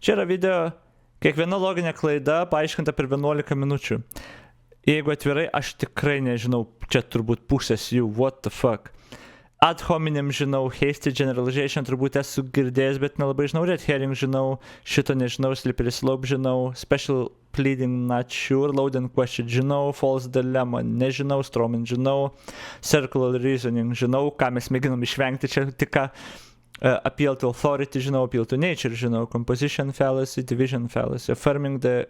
Čia yra video, kiekviena loginė klaida paaiškinta per 11 minučių. Jeigu atvirai, aš tikrai nežinau, čia turbūt pusės jų, what the fuck. Ad hominem žinau, hasty generalization turbūt esu girdėjęs, bet nelabai žinau, red herring žinau, šito nežinau, slippery slope žinau, special pleading not sure, load and question žinau, false dilemma nežinau, strawman žinau, circular reasoning žinau, ką mes mėginom išvengti čia tik ką, appeal to authority žinau, appeal to nature žinau, composition fallacy, division fallacy, affirming the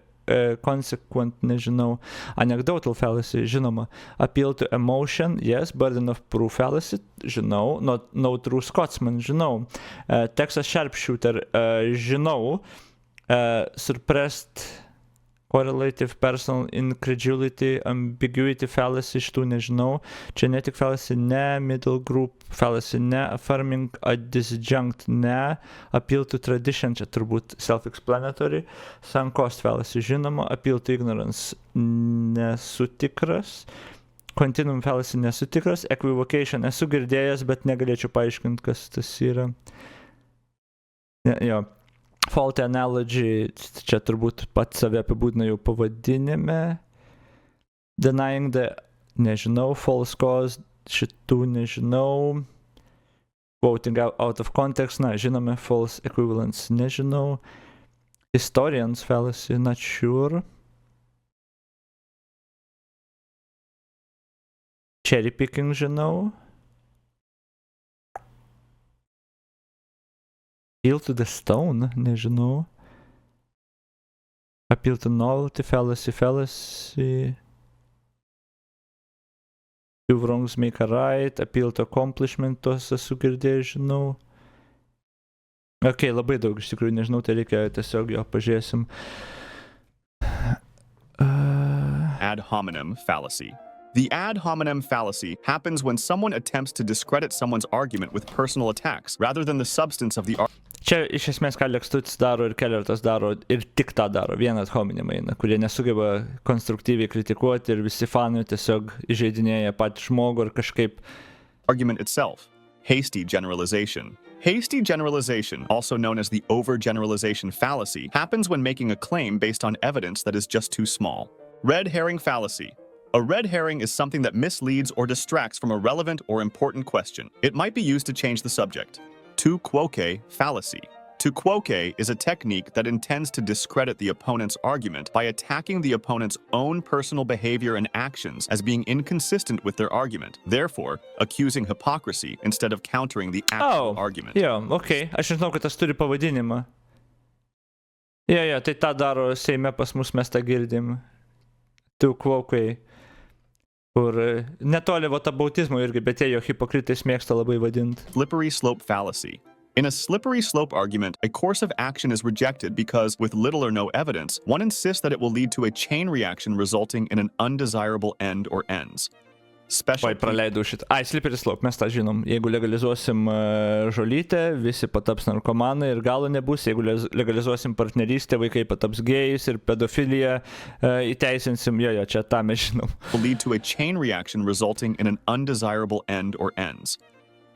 consequent nežinau, anecdotal fallacy žinoma, appeal to emotion, yes, burden of proof fallacy žinau, no true Scotsman žinau, Texas sharpshooter žinau, suppressed correlative personal incredulity, ambiguity fallacy šitų nežinau, genetic fallacy ne, middle group fallacy ne, affirming a disjunct ne, appeal to tradition čia turbūt self-explanatory, sunk cost fallacy žinoma, appeal to ignorance nesu tikras, continuum fallacy nesu tikras, equivocation esu girdėjęs, bet negalėčiau paaiškinti, kas tas yra. Jo. Faulty analogy, čia turbūt pats save apibūdina jau pavadinime. Denying the, nežinau, false cause, šitų nežinau. Quoting out of context, na, žinome, false equivalence, nežinau. Historians fallacy, not sure. Cherry picking, žinau. Appeal to the stone, nežinau. Appeal to novelty, fallacy. Two wrongs make a right, appeal to accomplishment, tos esu girdėjęs, žinau. Ok, labai daug iš tikrųjų nežinau, tai reikia tiesiog jo pažiūrėsim. Ad hominem fallacy. The ad hominem fallacy happens when someone attempts to discredit someone's argument with personal attacks rather than the substance of the argument. Čia iš esmės ką Lekstutis daro ir Kellertas daro ir tik tą daro, vieną ad hominem eina, kurie nesugeba konstruktyviai kritikuoti ir visi fanai tiesiog įžeidinėja patį žmogų ir kažkaip. Argument itself. Hasty generalization. Hasty generalization, also known as the overgeneralization fallacy, happens when making a claim based on evidence that is just too small. Red herring fallacy. A red herring is something that misleads or distracts from a relevant or important question. It might be used to change the subject. Tu quoque fallacy. Tu quoque is a technique that intends to discredit the opponent's argument by attacking the opponent's own personal behavior and actions as being inconsistent with their argument, therefore accusing hypocrisy instead of countering the actual argument. Jo, okay. Aš žinau, kad tas turi pavadinimą. Jo, tai tą daro Seime pas mus, mes tą girdim. Tu quoque. Kur netoli votabautizmo irgi, bet jie jo hipokritais mėgsta labai vadinti. Slippery slope fallacy. In a slippery slope argument, a course of action is rejected because, with little or no evidence, one insists that it will lead to a chain reaction resulting in an undesirable end or ends. Oi, praleidau šitą. Slippery slope, mes tą žinom. Jeigu legalizuosim žolytę, visi pataps narkomanai ir galo nebus. Jeigu legalizuosim partnerystę, vaikai pataps gėjais ir pedofiliją įteisinsim. Jo, čia tą mes žinom. Will lead to a chain reaction resulting in an undesirable end or ends.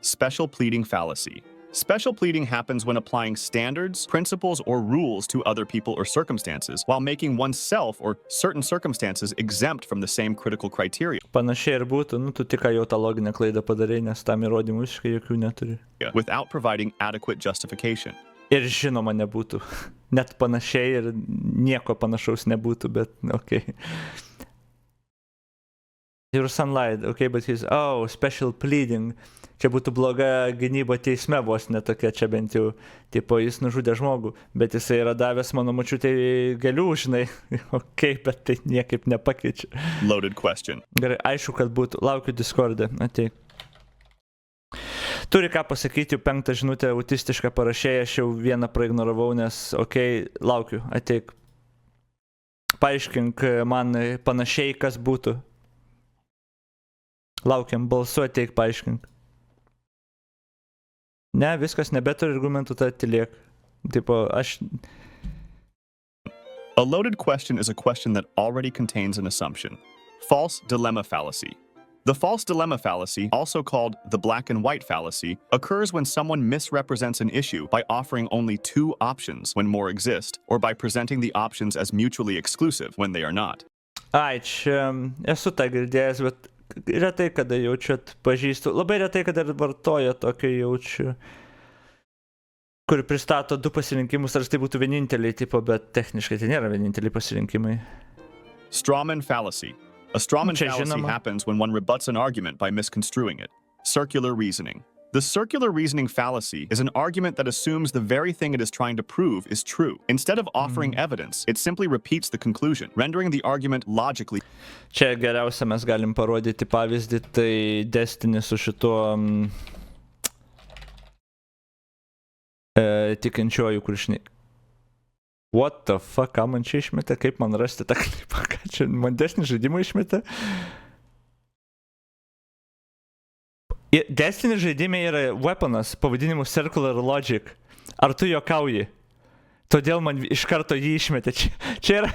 Special pleading fallacy. Special pleading happens when applying standards, principles, or rules to other people or circumstances, while making oneself or certain circumstances exempt from the same critical criteria. Panašiai ir būtų, tu tik jau tą loginę klaidą padarai, nes tam įrodymų visiškai jokių neturi. Without providing adequate justification. Ir žinoma nebūtų. Net panašiai ir nieko panašaus nebūtų, bet okay. Your son lied, okay, but he's, special pleading. Čia būtų bloga gynyba teisme, vos netokia, čia bent jau, tipo, jis nužudė žmogų, bet jisai yra davęs mano močiutei gėlių, žinai, okay, bet tai niekaip nepakeičia. Loaded question. Gerai, aišku, kad būtų, laukiu Discord'e, ateik. Turi ką pasakyti, jau 5 žinutę autistišką parašėjai, aš jau vieną praignoravau, nes, okay, laukiu, ateik. Paaiškink man panašiai, kas būtų. Laukiam, balsu, ateik, paaiškink. Ne, viskas, nebeturi argumentų, tai atiliek. Tipo, aš... A loaded question is a question that already contains an assumption. False dilemma fallacy. The false dilemma fallacy, also called the black and white fallacy, occurs when someone misrepresents an issue by offering only two options when more exist, or by presenting the options as mutually exclusive when they are not. Ai, čia esu tą girdėjęs, bet retai kada jaučiu atpažįstu. Labai retai kada vartoja tokio jaučiu, kur pristato du pasirinkimus, ar tai būtų vieninteliai tipo, bet techniškai tai nėra vieninteliai pasirinkimai. Strawman fallacy. A strawman fallacy happens when one rebuts an argument by misconstruing it. Circular reasoning. The circular reasoning fallacy is an argument that assumes the very thing it is trying to prove is true. Instead of offering evidence, it simply repeats the conclusion, rendering the argument logically. Čia geriausia mes galim parodyti pavyzdį, tai Destiny su šituo tikinčiuoju kuršni. What the fuck, ką man čia išmetė, kaip man rasti tą klipą, ką čia man Destiny žaidimą išmetė? Destiny žaidime yra weaponas pavadinimu Circular Logic. Ar tu juokauji? Todėl man iš karto jį išmetė. Čia yra...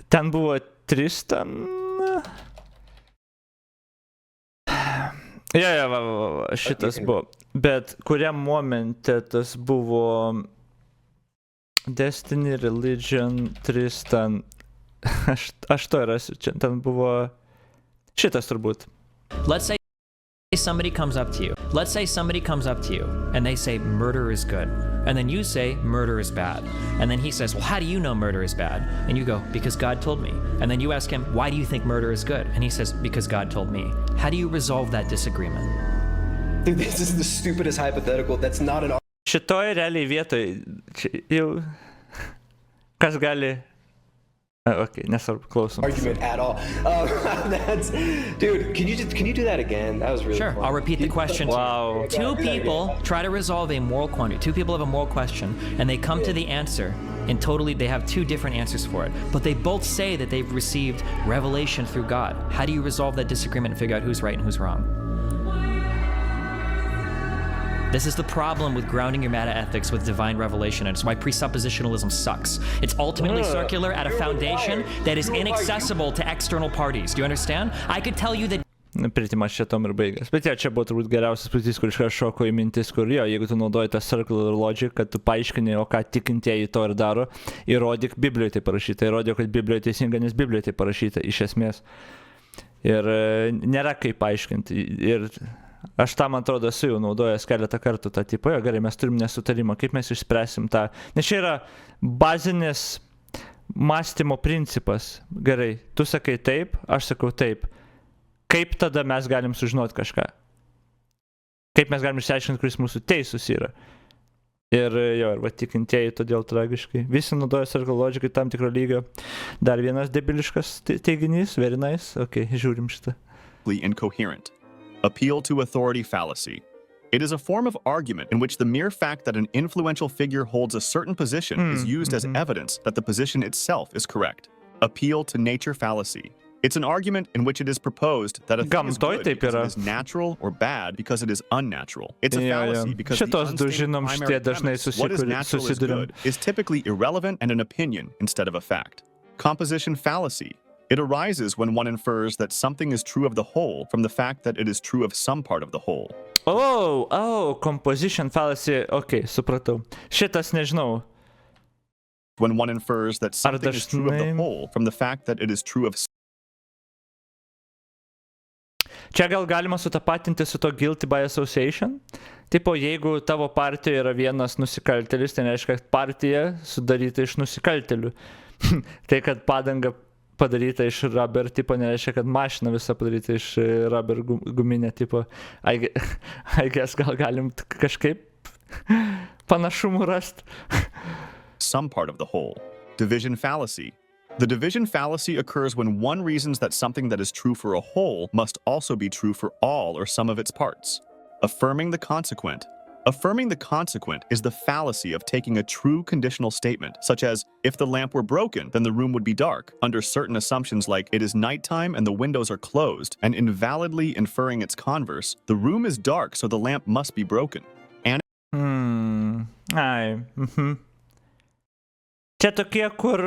Ten buvo Tristan... Va, šitas buvo. Bet kuriam momente tas buvo Destiny, Religion, Tristan. Aš to rasiu. Čia ten buvo šitas turbūt. Let's say somebody comes up to you. Let's say somebody comes up to you and they say murder is good. And then you say murder is bad. And then he says, well, how do you know murder is bad? And you go, because God told me. And then you ask him, why do you think murder is good? And he says, because God told me. How do you resolve that disagreement? Dude, this is the stupidest hypothetical. That's not an Šitoje realiai vietoje jau kas gali... Okay, nesvarbu, klausom. argument at all. Dude, can you do that again? That was really Sure, fun. I'll repeat the question. Wow. Two people try to resolve a moral quandary. Two people have a moral question, and they come to the answer, and they have two different answers for it. But they both say that they've received revelation through God. How do you resolve that disagreement and figure out who's right and who's wrong? This is the problem with grounding your meta-ethics with divine revelation, and it's why presuppositionalism sucks. It's ultimately circular at a foundation that is inaccessible to external parties. Do you understand? I could tell you that... Pretty much čia tom ir baigęs. Bet čia buvo turbūt geriausias pavyzdys, kur iškart šoko į mintis, kur jeigu tu naudoji tą circular logic, kad tu paaiškini, o ką tikintieji to ir daro, įrodyk Biblijoje tai parašyta, įrodyk, kad Biblijoje teisinga, nes Biblijoje tai parašyta iš esmės. Ir nėra kaip paaiškinti. Ir aš tą, man atrodo, esu jau naudojęs keletą kartų tą tipą, gerai, mes turim nesutarimą, kaip mes išspręsim tą, nes čia yra bazinis mąstymo principas, gerai, tu sakai taip, aš sakau taip, kaip tada mes galim sužinoti kažką, kaip mes galim išsiaiškinti, kuris mūsų teisus yra. Ir ir va tikintieji todėl tragiškai, visi naudoja circle logikai tam tikro lygio. Dar vienas debiliškas teiginys, very nice, žiūrim šitą. Incoherent. Appeal to authority fallacy. It is a form of argument in which the mere fact that an influential figure holds a certain position is used as evidence that the position itself is correct. Appeal to nature fallacy. It's an argument in which it is proposed that a thing is good because it is natural or bad because it is unnatural. It's a fallacy because the unstated primary premise, what is natural is good, is typically irrelevant and an opinion instead of a fact. Composition fallacy. It arises when one infers that something is true of the whole from the fact that it is true of some part of the whole. Composition fallacy, supratau. Šitas nežinau. When one infers that something is true of the whole from the fact that it is true of... Čia gal galima sutapatinti su to guilty by association. Tipo, jeigu tavo partijoje yra vienas nusikaltėlis, tai nereiškia, kad partija sudaryta iš nusikaltėlių. Tai, kad padanga padaryta iš rubber tipo, nereiškia, kad mašina visa padaryta iš rubber guminė tipo. I guess gal galim kažkaip panašumų rast. Some part of the whole. Division fallacy. The division fallacy occurs when one reasons that something that is true for a whole must also be true for all or some of its parts. Affirming the consequent. Affirming the consequent is the fallacy of taking a true conditional statement, such as, if the lamp were broken, then the room would be dark, under certain assumptions like it is nighttime and the windows are closed, and invalidly inferring its converse, the room is dark, so the lamp must be broken. Čia Čia tokie, kur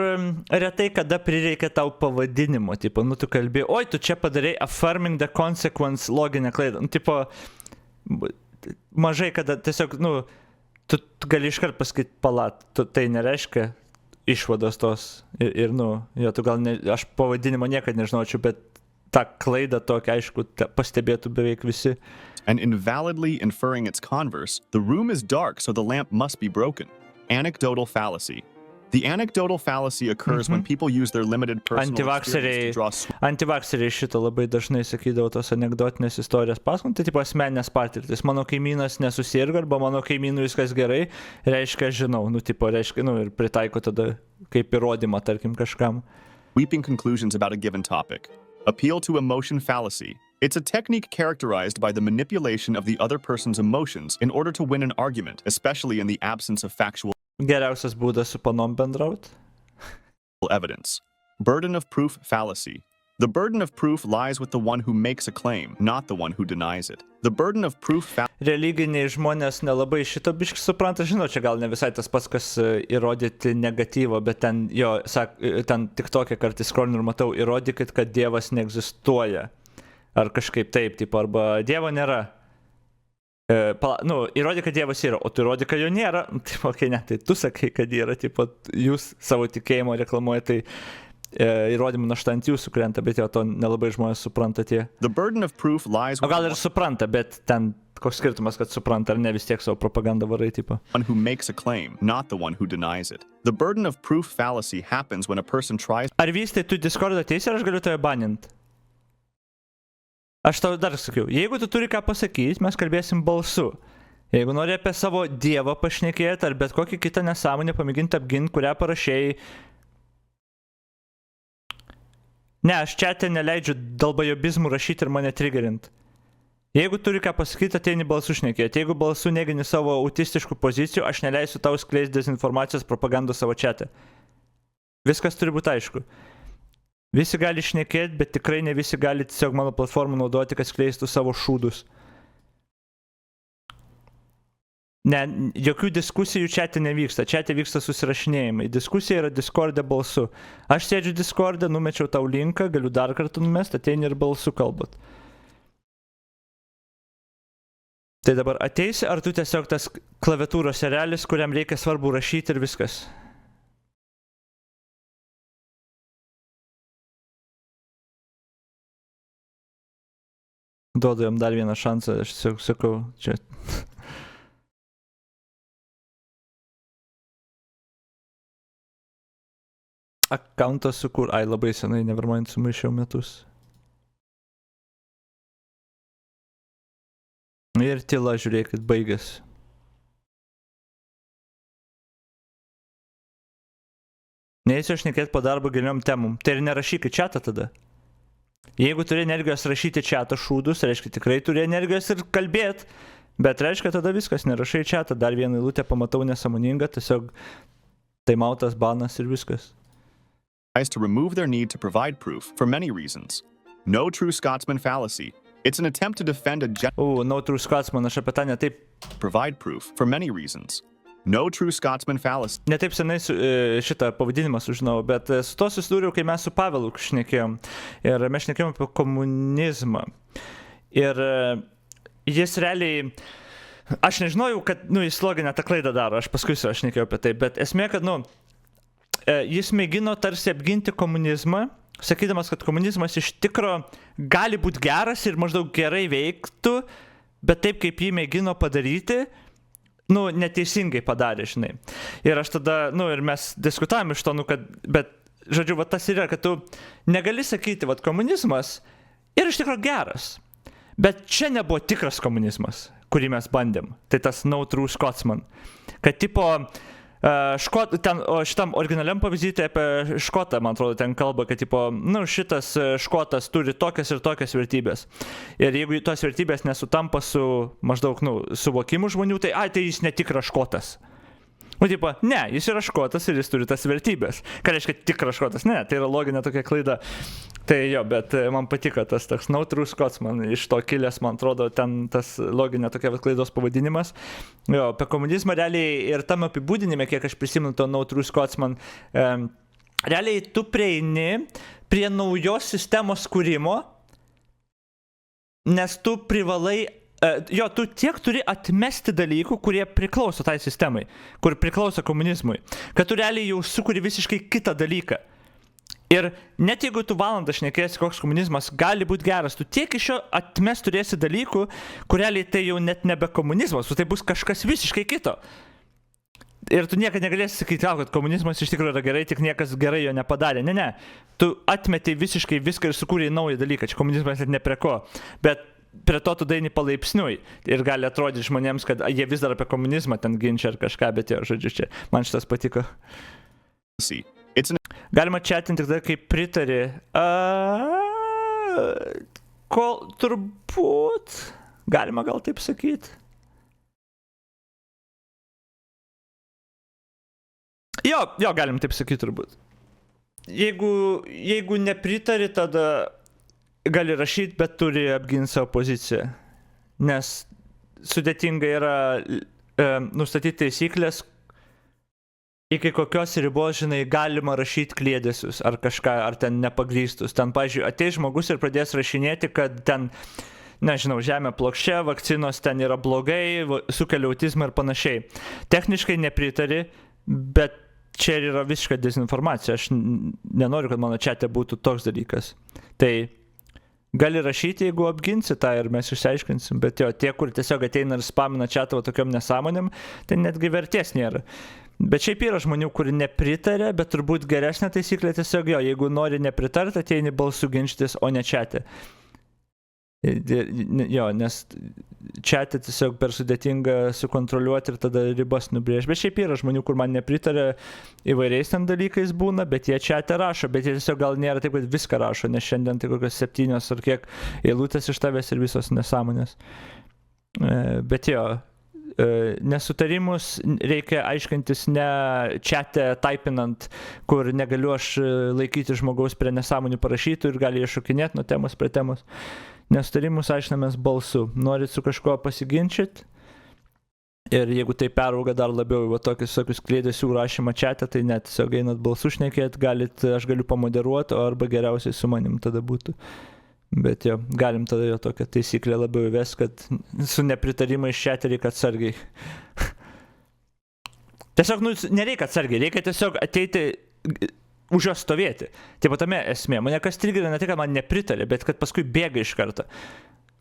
retai kada prireikia tau pavadinimo, tipo, nu tu kalbėjai, oi, tu čia padarai affirming the consequence loginę klaidą, nu tipo, mažai kada tiesiog, nu, tu gali iškart pasakyti palat, tai nereiškia išvados tos ir nu, jo, tu gal, aš pavadinimo niekad nežinočiau, bet tą klaidą tokia, aišku, pastebėtų beveik visi. And invalidly inferring its converse, the room is dark, so the lamp must be broken. Anecdotal fallacy. The anecdotal fallacy occurs when people use their limited personal experience to draw... Antivakseriai šitą labai dažnai sakydavo tos anekdotinės istorijos pasakojant, tai tipo asmeninės patirtis. Mano kaimynas nesusirgo arba mano kaimynui viskas gerai, reiškia žinau, nu tipo reiškia, nu ir pritaiko tada kaip įrodymą, tarkim, kažkam. Weeping conclusions about a given topic. Appeal to emotion fallacy. It's a technique characterized by the manipulation of the other person's emotions in order to win an argument, especially in the absence of factual Geriausias būdas su panom bendraut. evidence. Burden of proof fallacy. The burden of proof lies with the one who makes a claim, not the one who denies it. The burden of proof Religiniai žmonės nelabai šito biškį supranta, žinau, čia gal ne visai tas pats, kas įrodyti negatyvą, bet ten, jo, ten tik tokia kartais skrolinu ir matau, įrodykit, kad Dievas neegzistuoja. Ar kažkaip taip, tipo, arba Dievo nėra. Nu, įrodyk, kad Dievas yra, o tu įrodyk, kad jo nėra. Taip, okei, ne, tai tu sakai, kad yra, tipo, jūs savo tikėjimo reklamuoja, tai įrodymų našta ant jūsų krenta, bet jau to nelabai žmonės supranta tie. O gal ir supranta, bet ten koks skirtumas, kad supranta, ar ne vis tiek savo propagandą varai, tipo. One who makes a claim, not the one who denies it. The burden of proof fallacy happens when a person tries... Ar vystai tu Discordą ateisi, ar aš galiu tave banint? Aš tau dar sakiau, jeigu tu turi ką pasakyti, mes kalbėsim balsu. Jeigu nori apie savo Dievą pašnekėti, ar bet kokį kitą nesąmonę pamėginti apginti, kurią parašėjai. Ne, aš čia neleidžiu dalbajobizmų rašyti ir mane triggerint. Jeigu turi ką pasakyti, ateini balsu šnekėti. Jeigu balsu negini savo autistiškų pozicijų, aš neleisiu tau skleisti dezinformacijos propagandos savo chat'e. Viskas turi būti aišku. Visi gali šnekėti, bet tikrai ne visi gali tiesiog mano platformą naudoti, kad skleistų savo šūdus. Ne, jokių diskusijų chat'e nevyksta. Chat'e vyksta susirašinėjimai. Diskusija yra Discord'e balsu. Aš sėdžiu Discord'e, numečiau tau linką, galiu dar kartą numest, ateini ir balsu kalbat. Tai dabar ateisi, ar tu tiesiog tas klaviatūros erelis, kuriam reikia svarbu rašyti ir viskas? Duodu jam dar vieną šansą, aš tiesiog sakau, čia. Akauntą sukur, labai senai, nevermind, sumaišiau metus. Ir tyla, žiūrėkit, baigės. Neįsiu aš šnekėti po darbo giliom temom. Tai ir nerašykit chat'ą tada. Jeigu turi energijos rašyti chat'ą šūdus, reiškia tikrai turi energijos ir kalbėt, bet reiškia tada viskas, nerašai chat'ą, dar vieną eilutę pamatau nesąmoningą, tiesiog taimautas, banas ir viskas. To remove their need to provide proof for many reasons. No true Scotsman fallacy. It's an attempt to defend a no true Scotsman, aš apie tą netaip provide proof for many reasons. No true Scotsman fallacy. Netaip senai šitą pavadinimą sužinau, bet su to susidūriau, kai mes su Pavelu šnekėjom. Ir mes šnekėjom apie komunizmą. Ir jis realiai... Aš nežinojau, kad, jis loginę tą klaidą daro, aš paskui aš šnekėjau apie tai, bet esmė, kad, jis mėgino tarsi apginti komunizmą, sakydamas, kad komunizmas iš tikro gali būti geras ir maždaug gerai veiktų, bet taip, kaip jį mėgino padaryti, neteisingai padarė, žinai. Ir aš tada, ir mes diskutavom iš to, kad, bet, žodžiu, tas yra, kad tu negali sakyti, komunizmas yra iš tikro geras, bet čia nebuvo tikras komunizmas, kurį mes bandėm. Tai tas no true Scotsman. Kad tipo, šitam originaliam pavyzdyti apie škotą, man atrodo, ten kalba, kad tipo, šitas škotas turi tokias ir tokias vertybės. Ir jeigu tos vertybės nesutampa su maždaug, suvokimu žmonių, tai jis netikras škotas. Tipo, ne, jis yra škotas ir jis turi tas vertybės. Ką reiškia tikras škotas? Ne, tai yra loginė tokia klaida. Tai jo, bet man patiko tas toks No True Scotsman, iš to kilęs, man atrodo, ten tas loginė tokia klaidos pavadinimas. Jo, apie komunizmą realiai ir tam apibūdinime, kiek aš prisimenu to No True Scotsman, realiai tu prieini prie naujos sistemos kūrimo, nes tu privalai tu tiek turi atmesti dalykų, kurie priklauso tai sistemai, kur priklauso komunizmui, kad tu realiai jau sukuri visiškai kitą dalyką. Ir net jeigu tu valandą šnekėsi, koks komunizmas gali būti geras, tu tiek iš jo atmest turėsi dalykų, kur realiai tai jau net nebe komunizmas, tai bus kažkas visiškai kito. Ir tu niekada negalėsi sakyti, kad komunizmas iš tikrųjų yra gerai, tik niekas gerai jo nepadarė. Ne. Tu atmeti visiškai viską ir sukūrei naują dalyką, čia komunizmas net ne prie ko. Bet prie to tu daini palaipsniui ir gali atrodyti žmonėms, kad jie vis dar apie komunizmą ten ginčia ar kažką, bet jo, žodžiu, čia man šitas patiko. Galima chatinti tik tada, kai pritari. Turbūt galima gal taip sakyti. Jo, galim taip sakyti turbūt. Jeigu nepritari, tada gali rašyti, bet turi apginti savo poziciją. Nes sudėtinga yra nustatyti taisyklės, iki kokios ribos, žinai, galima rašyti kliedesius ar kažką, ar ten nepagrįstus. Ten, pavyzdžiui, ateis žmogus ir pradės rašinėti, kad ten, nežinau, žemė plokščia, vakcinos ten yra blogai, sukelia autizmą ir panašiai. Techniškai nepritari, bet čia yra visiška dezinformacija. Aš nenoriu, kad mano čate būtų toks dalykas. Tai gali rašyti, jeigu apginsi tą ir mes išsiaiškinsim, bet jo, tie, kur tiesiog ateina ir spamina čatą tokiom nesąmonėm, tai netgi vertės nėra. Bet šiaip yra žmonių, kurie nepritarė, bet turbūt geresnė taisyklė tiesiog jo, jeigu nori nepritarti, ateini balsų ginčytis, o ne čate. Jo, nes čate tiesiog per sudėtinga sukontroliuoti ir tada ribas nubrėžti. Bet šiaip yra žmonių, kur man nepritarė, įvairiais ten dalykais būna, bet jie čate rašo, bet jie tiesiog gal nėra taip, kad viską rašo, nes šiandien tai kokios 7 ar kiek eilutės iš tavęs ir visos nesąmonės. Bet jo, nesutarimus reikia aiškintis ne čate taipinant, kur negaliu aš laikyti žmogaus prie nesąmonių parašytų ir gali iššokinėti nuo temos prie temos. Nesutarimus aiškinamės balsu. Norit su kažkuo pasiginčyti ir jeigu tai perauga dar labiau į tokius kliedesių rašymą čate, tai net tiesiog einat balsu šnekėti, aš galiu pamoderuoti, o arba geriausiai su manim tada būtų. Bet jo, galim tada jo tokią taisyklę labiau įves, kad su nepritarimais čate reikia atsargiai. Tiesiog, nereikia atsargiai, reikia tiesiog ateiti už jo stovėti. Taip pat tame esmė. Mane kas trigerina ne tai, kad man nepritarė, bet kad paskui bėga iš karto.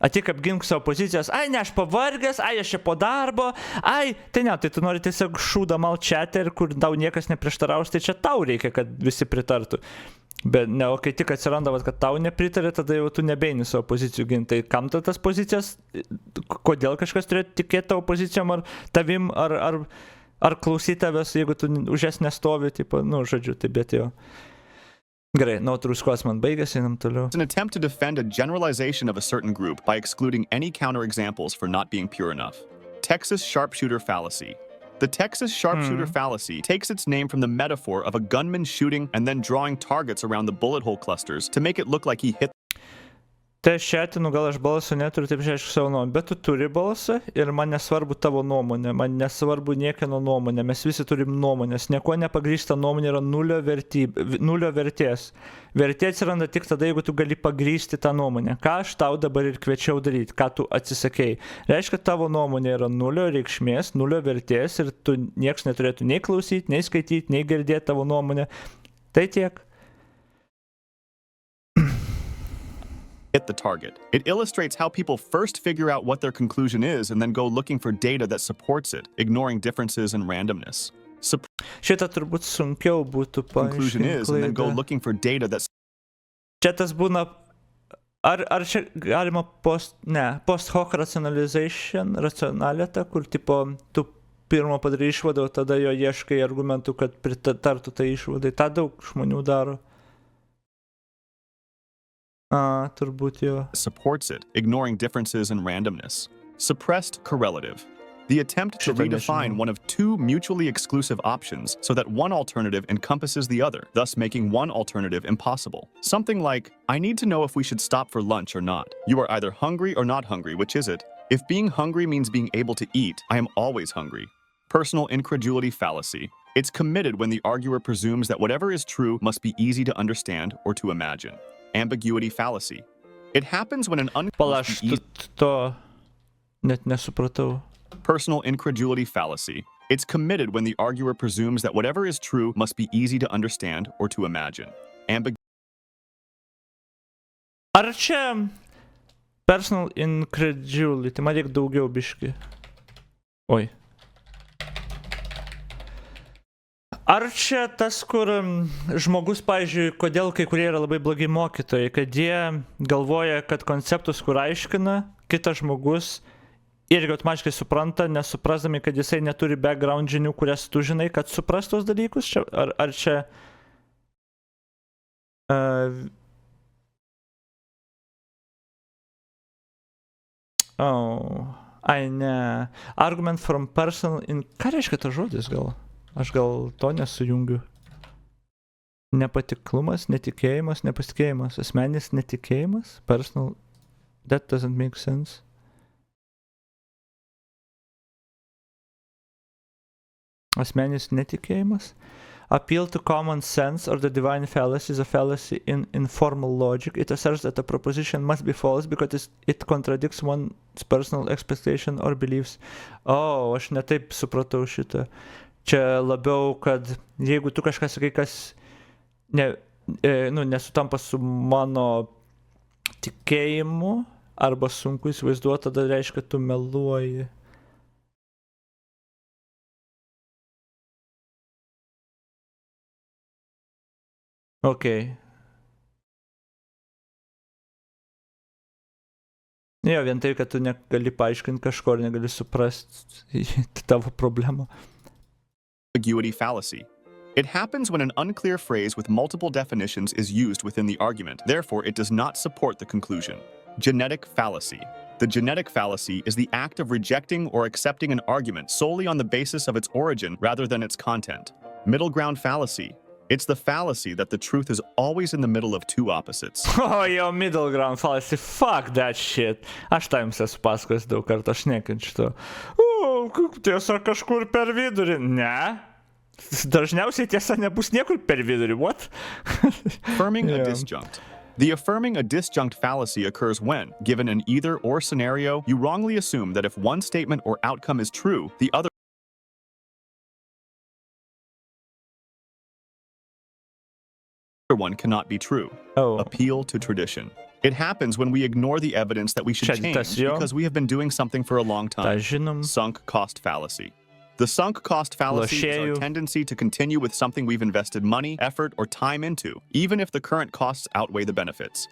Atik apgink savo pozicijas. Ai, ne, aš pavargęs, ai, aš čia po darbo, ai, tai ne, tai tu nori tiesiog šūdą mal čatą ir kur tau niekas neprieštaraus, tai čia tau reikia, kad visi pritartų. Bet ne, o kai tik atsiranda, kad tau nepritarė, tada jau tu nebeini savo pozicijų ginti. Tai kam tas pozicijas, kodėl kažkas turėtų tikėti tavo pozicijom ar tavim, ar klausyti tavęs, jeigu tu už jas nestovi, tipo, žodžiu, tai bet jo. Gerai, No True Scotsman baigėsi, einam toliau. It's an attempt to defend a generalization of a certain group by excluding any counterexamples for not being pure enough. Texas sharpshooter fallacy. The Texas sharpshooter fallacy takes its name from the metaphor of a gunman shooting and then drawing targets around the bullet hole clusters to make it look like he hit. Tai aš šetinu, gal aš balsą neturiu, taip išaišku savo nuomonę, bet tu turi balsą ir man nesvarbu tavo nuomonė, man nesvarbu niekieno nuomonė, mes visi turim nuomonės, nieko nepagrįsta nuomonė yra nulio vertės. Vertė atsiranda tik tada, jeigu tu gali pagrįsti tą nuomonę. Ką aš tau dabar ir kviečiau daryti, ką tu atsisakei. Reiškia, tavo nuomonė yra nulio reikšmės, nulio vertės ir tu nieks neturėtų nei klausyti, nei skaityti, nei girdėti tavo nuomonę. Tai tiek. Hit the target. It illustrates how people first figure out what their conclusion is and then go looking for data that supports it, ignoring differences and randomness. Šitą turbūt sunkiau būtų Conclusion paaiškinti is and then go klaidą. looking for data that Čia tas būna, ar čia galima post hoc racionalėta, kur tipo tu pirmą padarai išvadą, o tada jo ieškai argumentų, kad pritartų tai išvadai. Ta daug žmonių daro. Turbūt jo. supports it, ignoring differences and randomness. Suppressed correlative. The attempt to Šitą redefine nežinau. one of two mutually exclusive options so that one alternative encompasses the other, thus making one alternative impossible. Something like, I need to know if we should stop for lunch or not. You are either hungry or not hungry, which is it? If being hungry means being able to eat, I am always hungry. Personal incredulity fallacy. It's committed when the arguer presumes that whatever is true must be easy to understand or to imagine. Ambiguity fallacy. It happens when an Pala, aš to net nesupratau. Personal incredulity fallacy. It's committed when the arguer presumes that whatever is true must be easy to understand or to imagine. Ar čia personal incredulity? Man reikia daugiau biški. Oi. Ar čia tas, kur žmogus, pavyzdžiui, kodėl kai kurie yra labai blogi mokytojai, kad jie galvoja, kad konceptus, kur aiškina, kitas žmogus irgi automatiškai supranta, nesuprasdami, kad jisai neturi background žinių, kurias tu žinai, kad supras tos dalykus? Čia, ar čia... Ai, ne. Argument from personal... Ką reiškia tas žodis gal? Aš gal to nesujungiu. Nepatiklumas, netikėjimas, nepasitikėjimas. Asmeninis netikėjimas? Personal... That doesn't make sense. Asmeninis netikėjimas. Appeal to common sense or the divine fallacy is a fallacy in informal logic. It asserts that a proposition must be false because it contradicts one's personal expectation or beliefs. Aš netaip supratau šitą. Čia labiau, kad jeigu tu kažką sakai, kas nesutampa su mano tikėjimu arba sunku įsivaizduoti, tada reiškia, tu meluoji. Okay. Jo, vien tai, kad tu negali paaiškinti kažko ir negali suprasti tavo problemą. Ambiguity fallacy. It happens when an unclear phrase with multiple definitions is used within the argument. Therefore, it does not support the conclusion. Genetic fallacy. The genetic fallacy is the act of rejecting or accepting an argument solely on the basis of its origin rather than its content. Middle ground fallacy. It's the fallacy that the truth is always in the middle of two opposites. Jo, middle ground fallacy, fuck that shit. Aš tą jums esu pasakojęs daug kartų, aš nekenčiu to. Tiesa kažkur per vidurį. Ne. Dažniausiai tiesa nebus niekur per vidurį, what? Affirming a disjunct. The affirming a disjunct fallacy occurs when, given an either or scenario, you wrongly assume that if one statement or outcome is true, the other one cannot be true. Appeal to tradition. It happens when we ignore the evidence that we should change because we have been doing something for a long time. Sunk cost fallacy. The sunk cost fallacy is our tendency to continue with something we've invested money, effort, or time into, even if the current costs outweigh the benefits.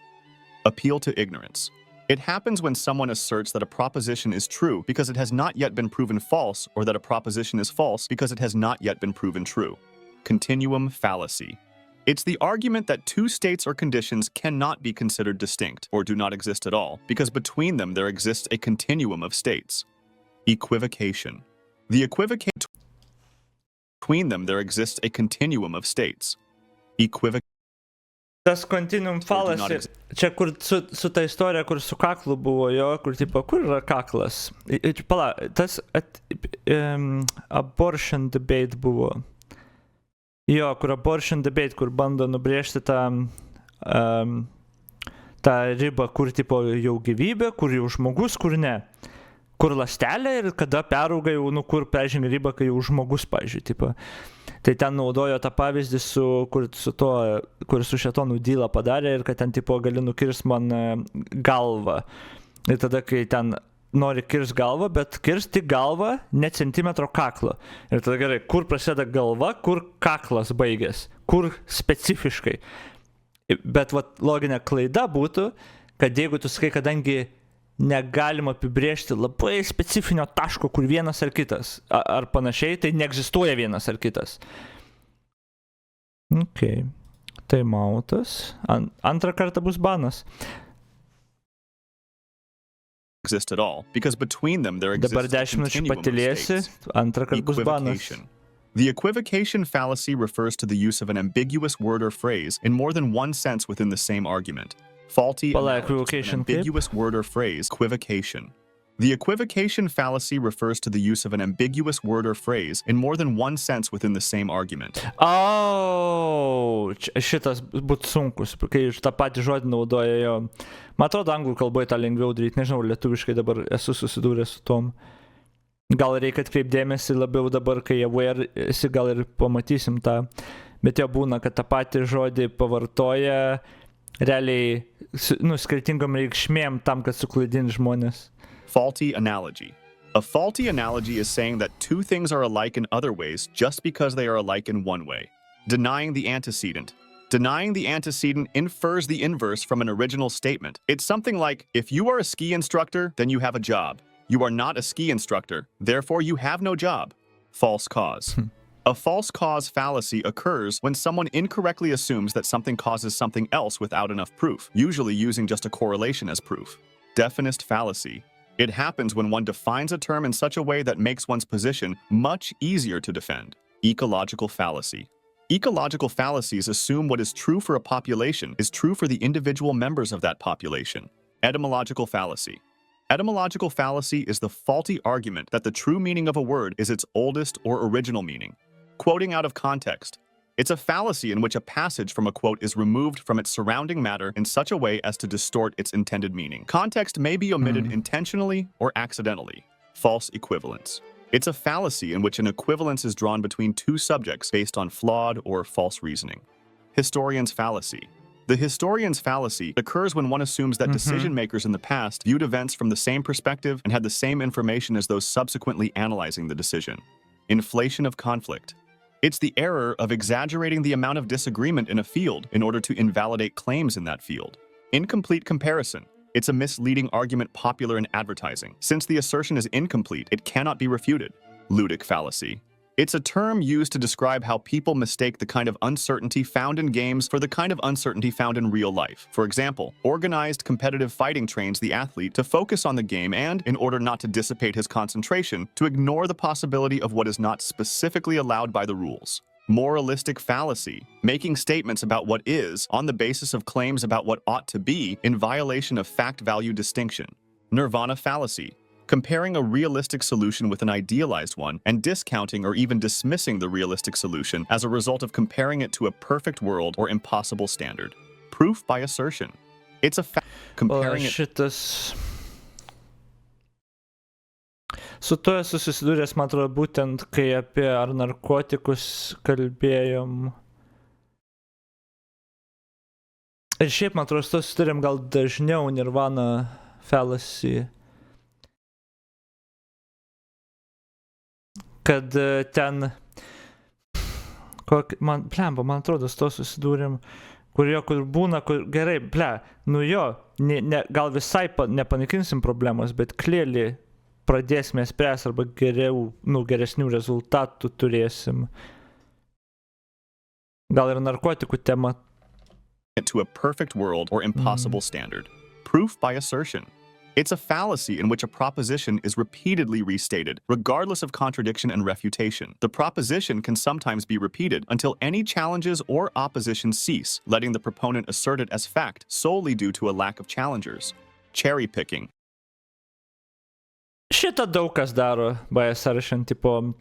Appeal to ignorance. It happens when someone asserts that a proposition is true because it has not yet been proven false, or that a proposition is false because it has not yet been proven true. Continuum fallacy. It's the argument that two states or conditions cannot be considered distinct, or do not exist at all, because between them there exists a continuum of states. Equivocation. The equivocation between them there exists a continuum of states. Tas continuum fallacy, čia kur su ta istorija, kur su kaklu buvo jo, kur tipo, kur yra kaklas? Pala, tas abortion debate buvo. Jo, kur abortion debate, kur bando nubrėžti tą ribą, kur tipo jau gyvybė, kur jau žmogus, kur ne. Kur ląstelė ir kada perauga jau, kur peržengia ribą, kai jau žmogus, pavyzdžiui, tipo. Tai ten naudojo tą pavyzdį, kur su šetonu dylą padarė ir kad ten tipo gali nukirst man galvą. Ir tada, kai ten nori kirst galvą, bet kirst tik galvą, ne centimetro kaklo. Ir tada gerai, kur prasideda galva, kur kaklas baigės, kur specifiškai. Bet loginė klaida būtų, kad jeigu tu sakai, kadangi negalima apibrėžti labai specifinio taško, kur vienas ar kitas, ar panašiai, tai neegzistuoja vienas ar kitas. Ok, tai mautas. Antrą kartą bus banas. exist at all, because between them there exists Dabar a 10 minučių continuum of patylėsi, states. antrą kartą bus banas. Equivocation. The equivocation fallacy refers to the use of an ambiguous word or phrase in more than one sense within the same argument. Faulty Pala, analogy to an equivocation kaip? ambiguous word or phrase, equivocation. The equivocation fallacy refers to the use of an ambiguous word or phrase in more than one sense within the same argument. Šitas būtų sunkus, kai iš tą patį žodį naudoja jo. Man atrodo, anglų kalboje tą lengviau daryti, nežinau, lietuviškai dabar esu susidūręs su tom. Gal reikia atkreipdėmėsi labiau dabar, kai aware esi, gal ir pamatysim tą. Bet jo būna, kad tą patį žodį pavartoja realiai, skirtingom reikšmėm tam, kad suklaidint žmonės. Faulty analogy. A faulty analogy is saying that two things are alike in other ways just because they are alike in one way. Denying the antecedent. Denying the antecedent infers the inverse from an original statement. It's something like, if you are a ski instructor, then you have a job. You are not a ski instructor, therefore you have no job. False cause. A false cause fallacy occurs when someone incorrectly assumes that something causes something else without enough proof, usually using just a correlation as proof. Definist fallacy. It happens when one defines a term in such a way that makes one's position much easier to defend. Ecological fallacy. Ecological fallacies assume what is true for a population is true for the individual members of that population. Etymological fallacy. Etymological fallacy is the faulty argument that the true meaning of a word is its oldest or original meaning. Quoting out of context. It's a fallacy in which a passage from a quote is removed from its surrounding matter in such a way as to distort its intended meaning. Context may be omitted intentionally or accidentally. False equivalence. It's a fallacy in which an equivalence is drawn between two subjects based on flawed or false reasoning. Historian's fallacy. The historian's fallacy occurs when one assumes that decision makers in the past viewed events from the same perspective and had the same information as those subsequently analyzing the decision. Inflation of conflict. It's the error of exaggerating the amount of disagreement in a field in order to invalidate claims in that field. Incomplete comparison. It's a misleading argument popular in advertising. Since the assertion is incomplete, it cannot be refuted. Ludic fallacy. It's a term used to describe how people mistake the kind of uncertainty found in games for the kind of uncertainty found in real life. For example, organized competitive fighting trains the athlete to focus on the game and, in order not to dissipate his concentration, to ignore the possibility of what is not specifically allowed by the rules. Moralistic fallacy, making statements about what is on the basis of claims about what ought to be in violation of fact-value distinction. Nirvana fallacy, comparing a realistic solution with an idealized one and discounting or even dismissing the realistic solution as a result of comparing it to a perfect world or impossible standard. Proof by assertion. It's a fact comparing it... Šitas... Su tuo esu susidūręs, man atrodo, būtent kai apie ar narkotikus kalbėjom. Ir šiaip, man atrodo, su tuo susidūrėm gal dažniau Nirvana fallacy. Kad ten, man atrodo, su to susidūrėm, kur būna, kur gerai, gal visai nepanaikinsim problemos, bet clearly pradėsime spręs arba geresnių rezultatų turėsim. Gal ir narkotikų tema. To a perfect world or impossible standard. Proof by assertion. It's a fallacy in which a proposition is repeatedly restated, regardless of contradiction and refutation. The proposition can sometimes be repeated until any challenges or opposition cease, letting the proponent assert it as fact solely due to a lack of challengers. Cherry picking. Šitą daug kas daro, sąrašant, tipo,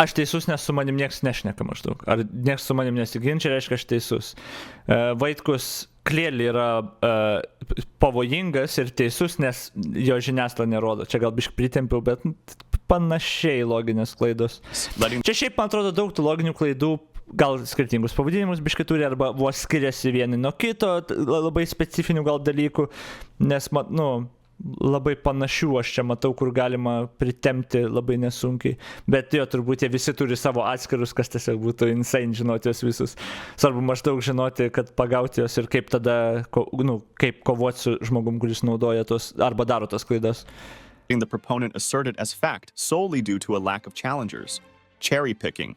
aš teisus, nes su manim nieks nešneka maždaug. Ar nieks su manim nesiginčia, reiškia, aš teisus. Vaitkus clearly yra pavojingas ir teisus, nes jo žiniasklaida nerodo. Čia gal biškai pritempiau, bet panašiai loginės klaidos. Čia šiaip, man atrodo, daug tų loginių klaidų, gal skirtingus pavadinimus biškai turi, arba vos skiriasi vieni nuo kito, labai specifinių gal dalykų, nes, labai panašių aš čia matau, kur galima pritemti labai nesunkiai. Bet jo, turbūt jie visi turi savo atskirus, kas tiesiog būtų insane žinoti jos visus. Svarbu maždaug žinoti, kad pagauti jos ir kaip tada, kaip kovoti su žmogum, kuris naudoja tos, arba daro tos klaidas. The proponent asserted as fact solely due to a lack of challengers. Cherry picking.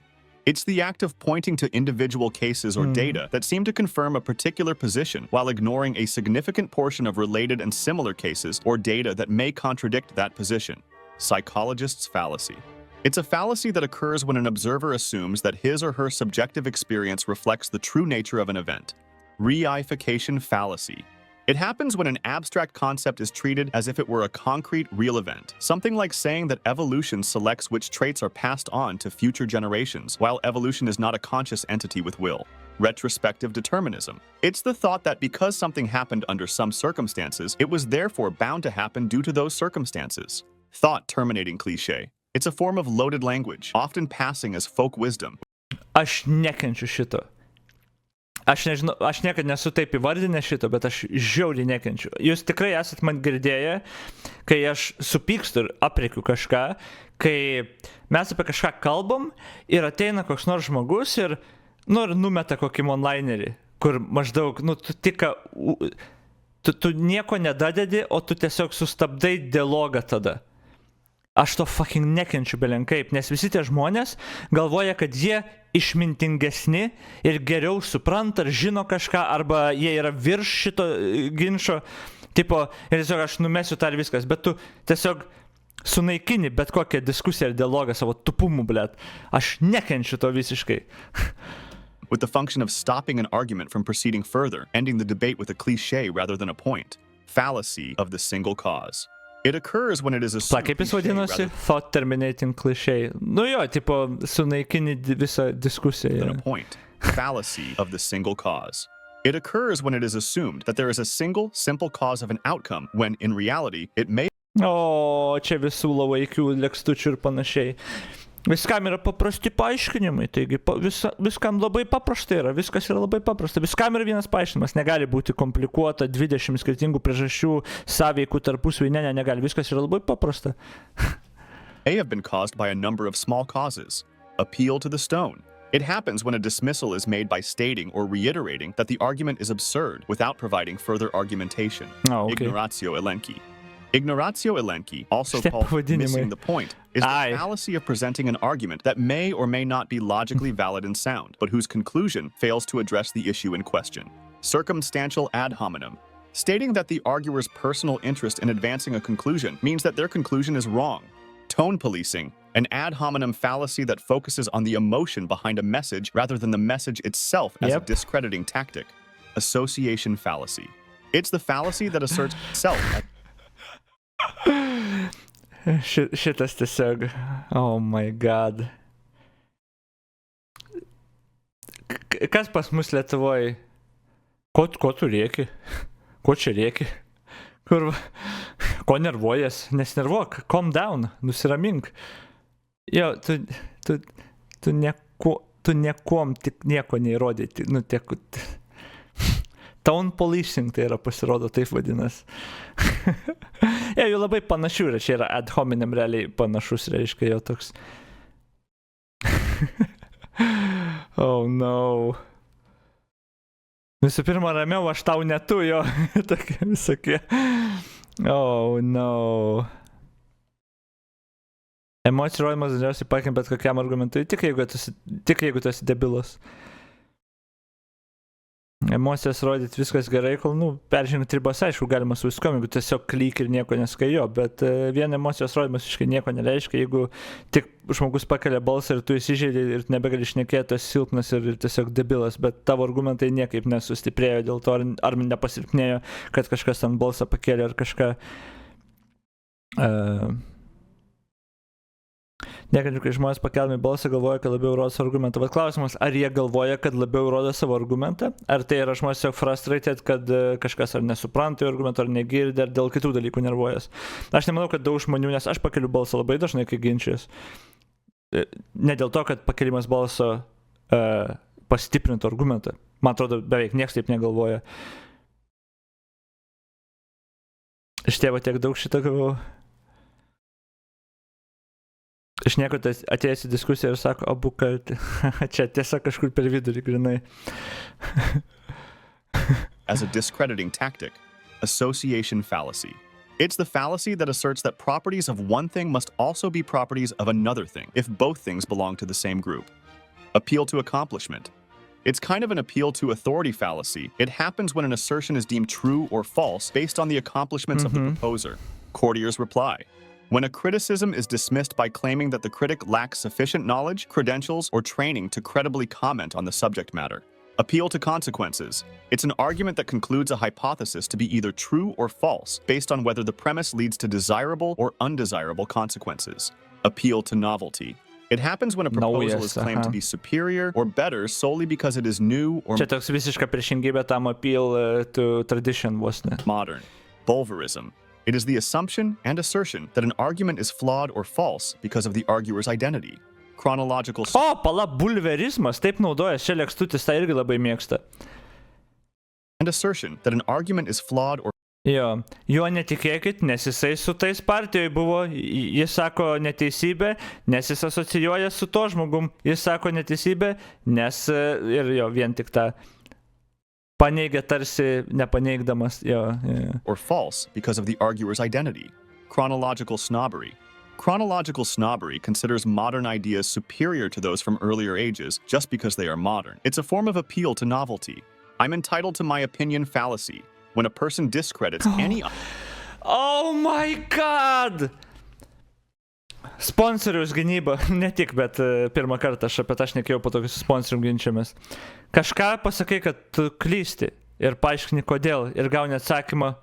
It's the act of pointing to individual cases or data that seem to confirm a particular position while ignoring a significant portion of related and similar cases or data that may contradict that position. Psychologist's fallacy. It's a fallacy that occurs when an observer assumes that his or her subjective experience reflects the true nature of an event. Reification fallacy. It happens when an abstract concept is treated as if it were a concrete, real event. Something like saying that evolution selects which traits are passed on to future generations, while evolution is not a conscious entity with will. Retrospective determinism. It's the thought that because something happened under some circumstances, it was therefore bound to happen due to those circumstances. Thought-terminating cliché. It's a form of loaded language, often passing as folk wisdom. Aš nekenčiu šito. Aš nežinau, aš niekada nesu taip įvardinęs šito, bet aš žiauriai nekenčiu. Jūs tikrai esat man girdėję, kai aš supykstu ir aprėkiu kažką, kai mes apie kažką kalbam ir ateina koks nors žmogus ir numeta kokį onlinerį, kur maždaug, tu nieko nedadedi, o tu tiesiog sustabdai dialogą tada. Aš to fucking nekenčiu belenkaip, nes visi tie žmonės galvoja, kad jie išmintingesni ir geriau supranta ar žino kažką, arba jie yra virš šito ginčo, tipo, ir tiesiog aš numesiu tą ir viskas, bet tu tiesiog sunaikini bet kokią diskusiją ir dialogą savo tupumu, blėt. Aš nekenčiu to visiškai. With the function of stopping an argument from proceeding further, ending the debate with a cliché rather than a point. Fallacy of the single cause. It occurs when it is assumed Kaip jis vadinosi? Thought terminating cliché. Nu jo, tipo, sunaikini visą diskusiją. Than a point. Fallacy of the single cause. It occurs when it is assumed that there is a single, simple cause of an outcome, when, in reality, it may... O, čia visų lavaikių, lekstučių ir panašiai. Viskam yra paprasti paaiškinimai, taigi viskam labai paprasta yra, viskas yra labai paprasta. Viskam yra vienas paaiškinimas, negali būti komplikuota, 20 skirtingų priežasčių, sąveikų tarpusavy, negali, viskas yra labai paprasta. May have been caused by a number of small causes. Appeal to the stone. It happens when a dismissal is made by stating or reiterating that the argument is absurd without providing further argumentation. Oh, okay. Ignoratio elenchi. Ignoratio elenchi, also called missing the point, is the fallacy of presenting an argument that may or may not be logically valid and sound, but whose conclusion fails to address the issue in question. Circumstantial ad hominem. Stating that the arguer's personal interest in advancing a conclusion means that their conclusion is wrong. Tone policing, an ad hominem fallacy that focuses on the emotion behind a message rather than the message itself as a discrediting tactic. Association fallacy. It's the fallacy that asserts itself as Šitas tiesiog, oh my god. Kas pas mus Lietuvoj? Ko tu rėki? Ko čia rėki? Ko nervuojas? Nesnervuok, calm down, nusiramink. Jo, tu niekuom tik nieko neįrodyti, Tone policing tai yra pasirodo, taip vadinas. Jų labai panašių yra, čia yra ad hominem realiai panašus, reiškia jo toks. Oh no. Visų pirma, ramiau, aš tau netu, jo. Tokie visokie. Oh no. Emocijų rodymas dažniausiai pakenkia bet kokiam argumentui, tik jeigu tu esi debilas. Emocijas rodyti viskas gerai, kol, peržengiant ribas, aišku, galima su viskom, jeigu tiesiog klyk ir nieko nesakai jo, bet vien emocijos rodymas iškai nieko nereiškia, jeigu tik žmogus pakelia balsą ir tu įsižeidži ir nebegali šnekėti, tu esi silpnas ir tiesiog debilas, bet tavo argumentai niekaip nesustiprėjo dėl to, ar nepasilpnėjo, kad kažkas ten balsą pakėlė ar kažką. Nekenčiu, kai žmonės pakeldami balsą galvoja, kad labiau rodo savo argumentą. Bet klausimas, ar jie galvoja, kad labiau rodo savo argumentą? Ar tai yra žmonės tiesiog frustrated, kad kažkas ar nesupranta jų argumentą, ar negirdi, ar dėl kitų dalykų nervuojas? Aš nemanau, kad daug žmonių, nes aš pakeliu balsą labai dažnai, kai ginčiuos. Ne dėl to, kad pakelimas balso pastiprintų argumentą. Man atrodo, beveik nieks taip negalvoja. Iš tėvo tiek daug šitą gavau. Iš nieko atėjęs į diskusiją ir sako, abu kalti. Čia tiesa kažkur per vidurį grinai. As a discrediting tactic, association fallacy. It's the fallacy that asserts that properties of one thing must also be properties of another thing, if both things belong to the same group. Appeal to accomplishment. It's kind of an appeal to authority fallacy. It happens when an assertion is deemed true or false based on the accomplishments of the proposer. Courtier's reply. When a criticism is dismissed by claiming that the critic lacks sufficient knowledge, credentials, or training to credibly comment on the subject matter. Appeal to consequences. It's an argument that concludes a hypothesis to be either true or false based on whether the premise leads to desirable or undesirable consequences. Appeal to novelty. It happens when a proposal is claimed to be superior or better solely because it is new or Čia toks visiška priešingybė tam appeal to tradition vos ne. modern. Bulverism. It is the assumption and assertion that an argument is flawed or false because of the arguer's identity. Chronological. O, pala, bulverizmas, taip naudojas, čia Lekstutis tą irgi labai mėgsta. And assertion that an argument is flawed or Jo, juo netikėkit, nes jisai su tais partijoje buvo, jis sako neteisybę, nes jis asocijuoja su to žmogum, jis sako neteisybę, nes ir jo, vien tik tą paneigia tarsi nepaneigdamas, jo. or false because of the arguer's identity. Chronological snobbery. Chronological snobbery considers modern ideas superior to those from earlier ages just because they are modern. It's a form of appeal to novelty. I'm entitled to my opinion fallacy. When a person discredits any... Oh my god! Sponsoriaus gynyba, ne tik, bet pirmą kartą aš apie tą šnekėjau, po to su sponsorium ginčiamės. Kažką pasakai, kad tu klysti ir paaiškini kodėl ir gauni atsakymą,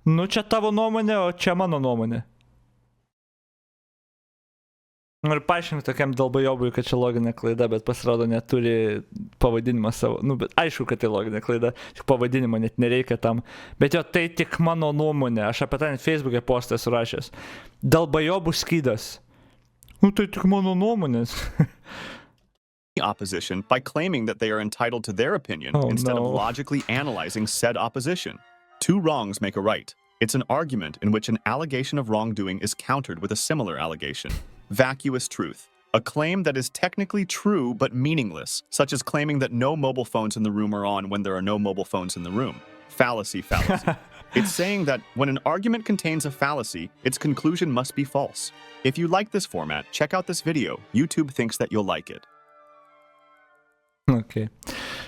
nu čia tavo nuomonė, o čia mano nuomonė. Ir paaiškink tokiam dalbajobui, kad čia loginė klaida, bet pasirodo neturi pavadinimą savo. Nu, bet aišku, kad tai loginė klaida, tik pavadinimo net nereikia tam. Bet jo, tai tik mano nuomonė, aš apie tą net Facebook'e postą surašęs. Dalbajobų skydas. Nu, tai tik mano nuomonės. opposition by claiming that they are entitled to their opinion instead of logically analyzing said opposition. Two wrongs make a right. It's an argument in which an allegation of wrongdoing is countered with a similar allegation. Vacuous truth. A claim that is technically true but meaningless, such as claiming that no mobile phones in the room are on when there are no mobile phones in the room. Fallacy. It's saying that when an argument contains a fallacy, its conclusion must be false. If you like this format, check out this video. YouTube thinks that you'll like it. Okay.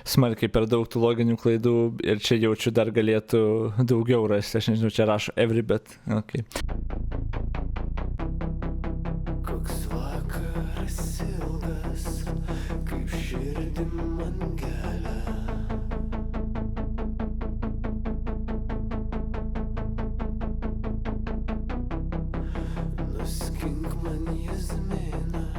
Smarkiai per daug tų loginių klaidų ir čia jaučiu dar galėtų daugiau rasti. Aš nežinau, čia rašo every, bet okay. Koks vakaras ilgas, kaip širdim man gelia. Nuskink man jazminą.